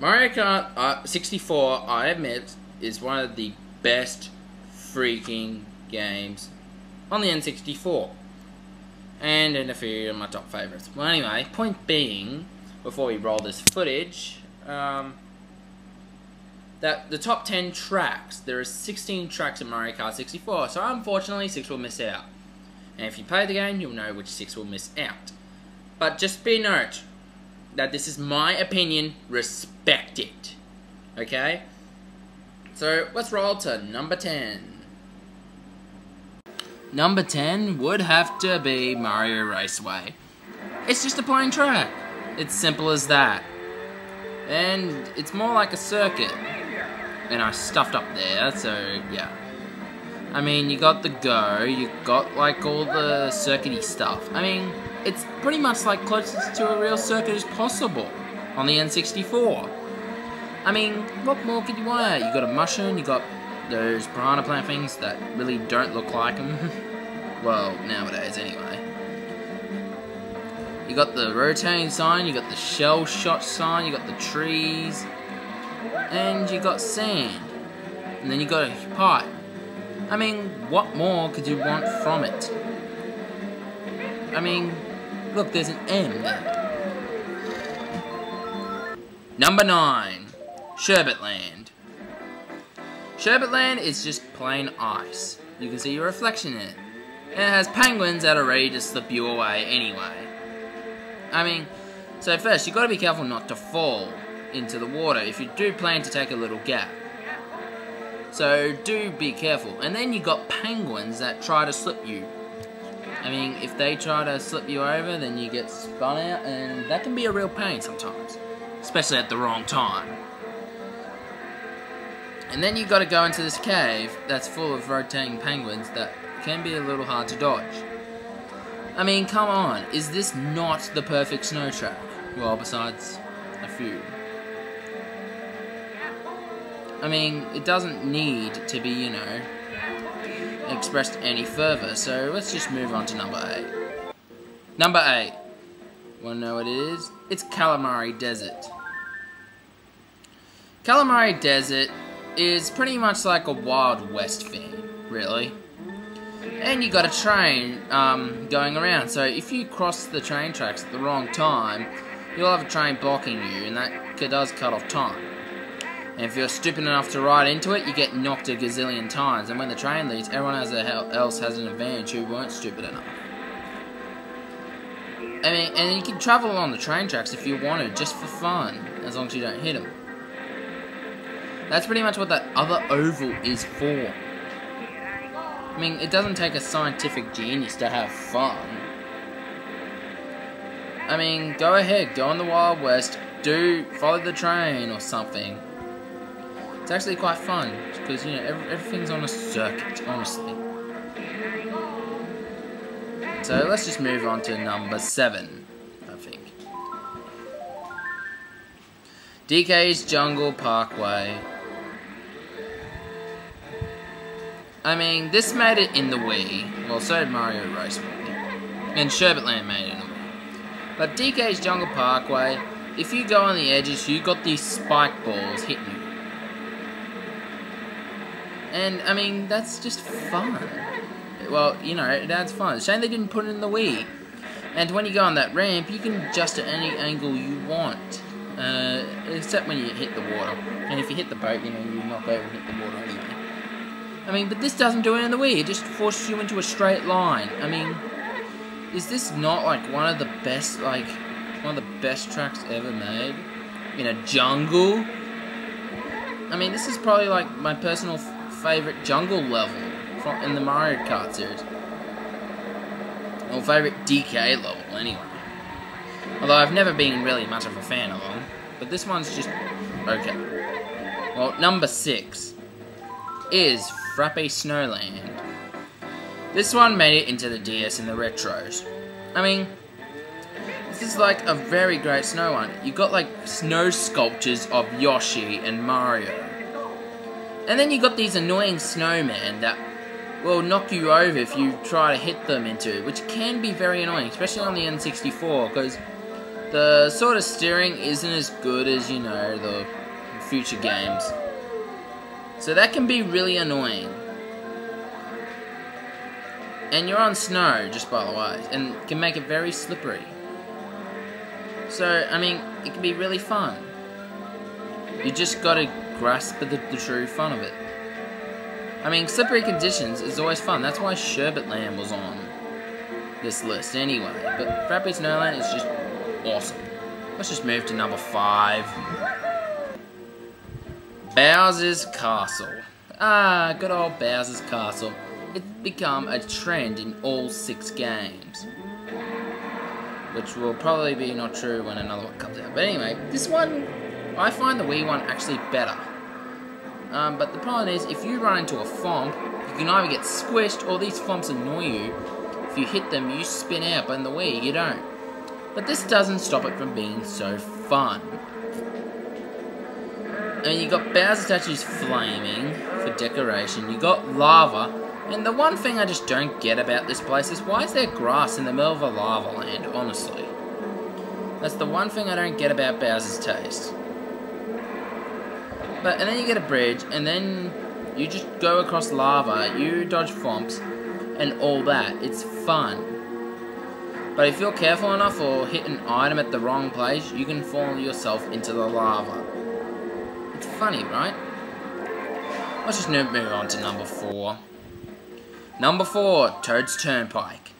Mario Kart 64, I admit, is one of the best freaking games on the N64. And in a few of my top favorites. Well, anyway, point being, before we roll this footage, that the top 10 tracks, there are 16 tracks in Mario Kart 64, so unfortunately 6 will miss out. And if you play the game, you'll know which 6 will miss out. But just be note that this is my opinion, respect it. Okay? So let's roll to number 10. Number 10 would have to be Mario Raceway. It's just a plain track. It's simple as that. And it's more like a circuit. And I stuffed up there, so yeah. I mean, you got the go, you got like all the circuity stuff. I mean, it's pretty much like closest to a real circuit as possible on the N64. I mean, what more could you want? You got a mushroom, you got those piranha plant things that really don't look like them. Well, nowadays anyway. You got the rotating sign, you got the shell shot sign, you got the trees, and you got sand. And then you got a pipe. I mean, what more could you want from it? I mean, look, there's an M there. Number 9. Sherbet Land. Sherbet Land is just plain ice. You can see your reflection in it. And it has penguins that are ready to slip you away anyway. I mean, so first, you've got to be careful not to fall into the water if you do plan to take a little gap. So do be careful. And then you got penguins that try to slip you. I mean, if they try to slip you over, then you get spun out, and that can be a real pain sometimes. Especially at the wrong time. And then you got to go into this cave that's full of rotating penguins that can be a little hard to dodge. I mean, come on, is this not the perfect snow track? Well, besides a few. I mean, it doesn't need to be, you know, expressed any further, so let's just move on to number 8. Number 8. Wanna know what it is? It's Calamari Desert. Calamari Desert is pretty much like a Wild West thing, really. And you got a train going around, so if you cross the train tracks at the wrong time, you'll have a train blocking you, and that does cut off time. And if you're stupid enough to ride into it, you get knocked a gazillion times, and when the train leaves, everyone else has an advantage who weren't stupid enough. I mean, and you can travel along the train tracks if you wanted, just for fun, as long as you don't hit them. That's pretty much what that other oval is for. I mean, it doesn't take a scientific genius to have fun. I mean, go ahead, go on the Wild West, follow the train or something. It's actually quite fun, because, you know, everything's on a circuit, honestly. So, let's just move on to number 7, I think. DK's Jungle Parkway. I mean, this made it in the Wii. Well, so did Mario Raceway. And Sherbet Land made it in the Wii. But DK's Jungle Parkway, if you go on the edges, you got these spike balls hitting you. And, I mean, that's just fun. Well, you know, it adds fun. Shame they didn't put it in the Wii. And when you go on that ramp, you can adjust at any angle you want. Except when you hit the water. And if you hit the boat, you know, you're not going to hit the water anyway. I mean, but this doesn't do it in the Wii. It just forces you into a straight line. I mean, is this not like one of the best tracks ever made? In a jungle? I mean, this is probably like my personal favorite jungle level in the Mario Kart series. Or favorite DK level, anyway. Although I've never been really much of a fan of them. But this one's just okay. Well, number 6 is Frappe Snowland. This one made it into the DS in the retros. I mean, this is like a very great snow one. You got like snow sculptures of Yoshi and Mario. And then you got these annoying snowmen that will knock you over if you try to hit them into it, which can be very annoying, especially on the N64, because the sort of steering isn't as good as, you know, the future games. So that can be really annoying. And you're on snow, just by the way, and can make it very slippery. So, I mean, it can be really fun. You just gotta grasp the true fun of it. I mean, slippery conditions is always fun. That's why Sherbet Land was on this list anyway. But Frappe Snowland is just awesome. Let's just move to number 5. Bowser's Castle. Ah, good old Bowser's Castle. It's become a trend in all 6 games. Which will probably be not true when another one comes out. But anyway, this one, I find the Wii one actually better. But the problem is, if you run into a Thwomp, you can either get squished or these Thwomps annoy you. If you hit them, you spin out, but in the Wii, you don't. But this doesn't stop it from being so fun. And you got Bowser statues flaming for decoration. You got lava. And the one thing I just don't get about this place is, why is there grass in the middle of a lava land, honestly? That's the one thing I don't get about Bowser's taste. And then you get a bridge, and then you just go across lava, you dodge Thwomps, and all that. It's fun. But if you're careful enough or hit an item at the wrong place, you can fall yourself into the lava. It's funny, right? Let's just move on to number 4. Number 4, Toad's Turnpike.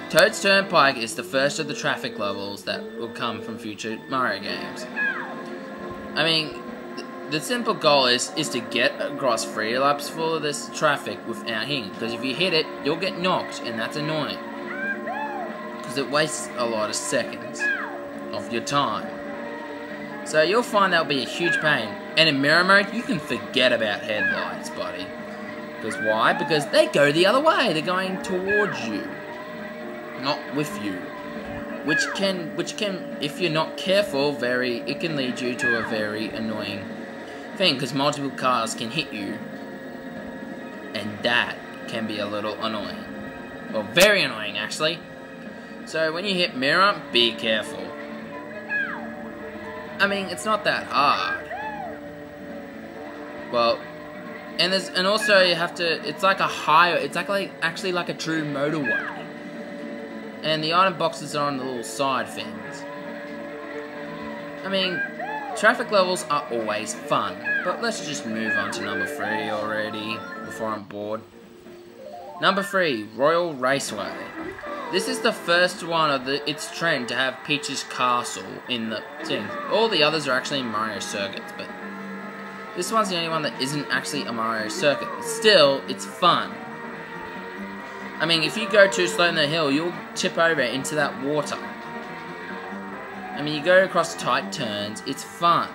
Toad's Turnpike is the first of the traffic levels that will come from future Mario games. I mean, the simple goal is to get across 3 laps full of this traffic without hitting. Because if you hit it, you'll get knocked, and that's annoying. Because it wastes a lot of seconds of your time. So you'll find that'll be a huge pain. And in mirror mode, you can forget about headlights, buddy. Because why? Because they go the other way. They're going towards you, not with you. Which can, if you're not careful, it can lead you to a very annoying thing, because multiple cars can hit you, and that can be a little annoying. Well, very annoying, actually. So when you hit mirror, be careful. I mean, it's not that hard. Well, and also you have to. It's like a higher. It's actually like a true motorway. And the item boxes are on the little side things. I mean, traffic levels are always fun, but let's just move on to number 3 already, before I'm bored. Number 3, Real Raceway. This is the first one of its trend to have Peach's Castle in the thing. All the others are actually Mario circuits, but this one's the only one that isn't actually a Mario circuit. But still, it's fun. I mean, if you go too slow in the hill, you'll tip over into that water. I mean, you go across tight turns, it's fun.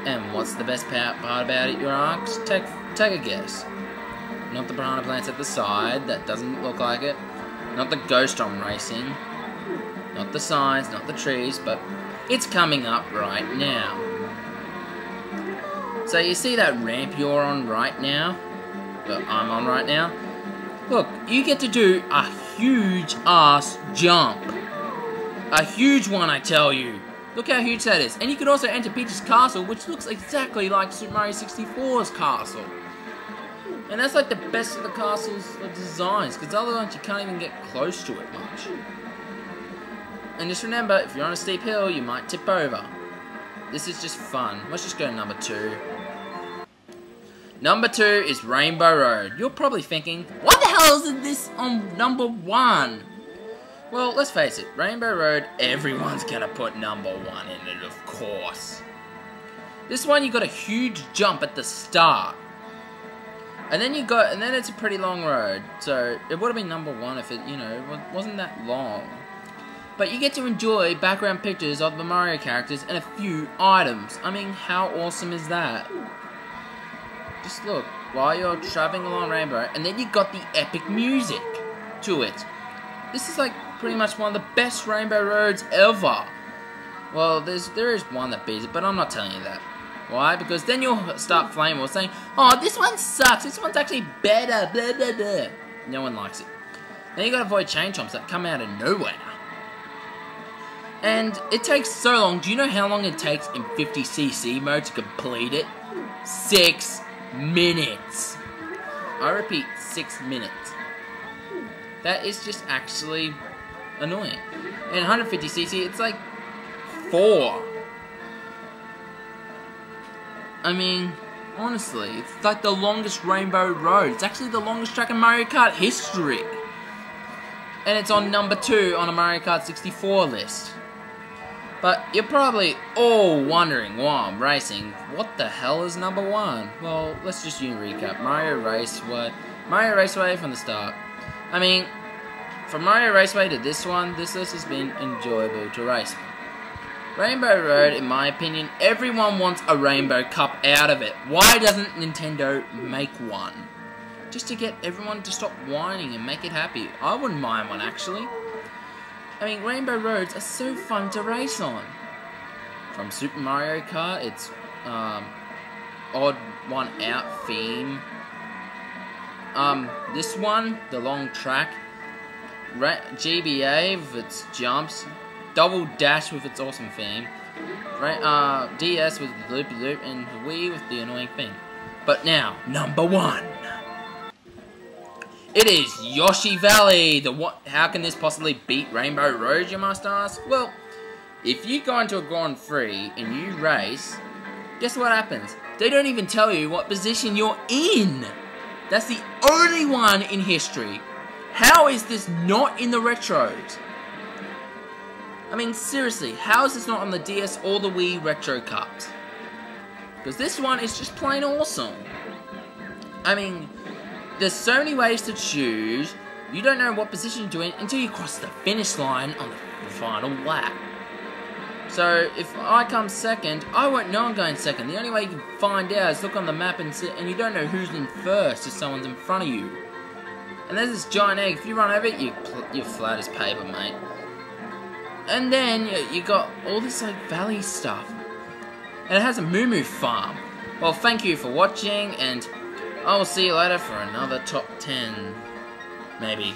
And what's the best part about it, you ask? Take a guess. Not the piranha plants at the side, that doesn't look like it. Not the ghost on racing. Not the signs, not the trees, but it's coming up right now. So you see that ramp you're on right now? That I'm on right now? Look, you get to do a huge ass jump. A huge one, I tell you. Look how huge that is. And you can also enter Peach's Castle, which looks exactly like Super Mario 64's castle. And that's like the best of the castle's designs, because otherwise you can't even get close to it much. And just remember, if you're on a steep hill, you might tip over. This is just fun. Let's just go to number 2. Number 2 is Rainbow Road. You're probably thinking, what the hell is this on number 1? Well, let's face it, Rainbow Road, everyone's gonna put number 1 in it, of course. This one, you got a huge jump at the start. And then it's a pretty long road. So, it would have been number 1 if it, wasn't that long. But you get to enjoy background pictures of the Mario characters and a few items. I mean, how awesome is that? Just look, while you're traveling along Rainbow, and then you got the epic music to it. This is like pretty much one of the best Rainbow Roads ever. Well, there is one that beats it, but I'm not telling you that. Why? Because then you'll start flaming or saying, oh, this one sucks, this one's actually better, blah, blah, blah. No one likes it. Then you gotta avoid chain chomps that come out of nowhere. And it takes so long. Do you know how long it takes in 50cc mode to complete it? 6 minutes. I repeat, 6 minutes. That is just actually annoying. And 150cc, it's like 4. I mean, honestly, it's like the longest Rainbow Road. It's actually the longest track in Mario Kart history. And it's on number 2 on a Mario Kart 64 list. But you're probably all wondering why I'm racing. What the hell is number 1? Well, let's just recap. Mario Raceway from the start. I mean, from Mario Raceway to this one, this list has been enjoyable to race. Rainbow Road, in my opinion, everyone wants a Rainbow Cup out of it. Why doesn't Nintendo make one? Just to get everyone to stop whining and make it happy. I wouldn't mind one, actually. I mean, Rainbow Roads are so fun to race on. From Super Mario Kart, it's odd one out theme. This one, the long track. GBA with its jumps. Double Dash with its awesome theme. DS with the loop-a-loop, and Wii with the annoying thing. But now, number 1. It is Yoshi Valley. How can this possibly beat Rainbow Road, you must ask? Well, if you go into a Grand Prix and you race, guess what happens? They don't even tell you what position you're in. That's the only one in history. How is this not in the retros? I mean, seriously, how is this not on the DS or the Wii Retro Cups? Because this one is just plain awesome. I mean, there's so many ways to choose. You don't know what position you're in until you cross the finish line on the final lap. So, if I come second, I won't know I'm going second. The only way you can find out is look on the map and you don't know who's in first if someone's in front of you. And there's this giant egg. If you run over it, you're flat as paper, mate. And then you got all this like valley stuff. And it has a Moo Moo farm. Well, thank you for watching, and I will see you later for another top 10. Maybe.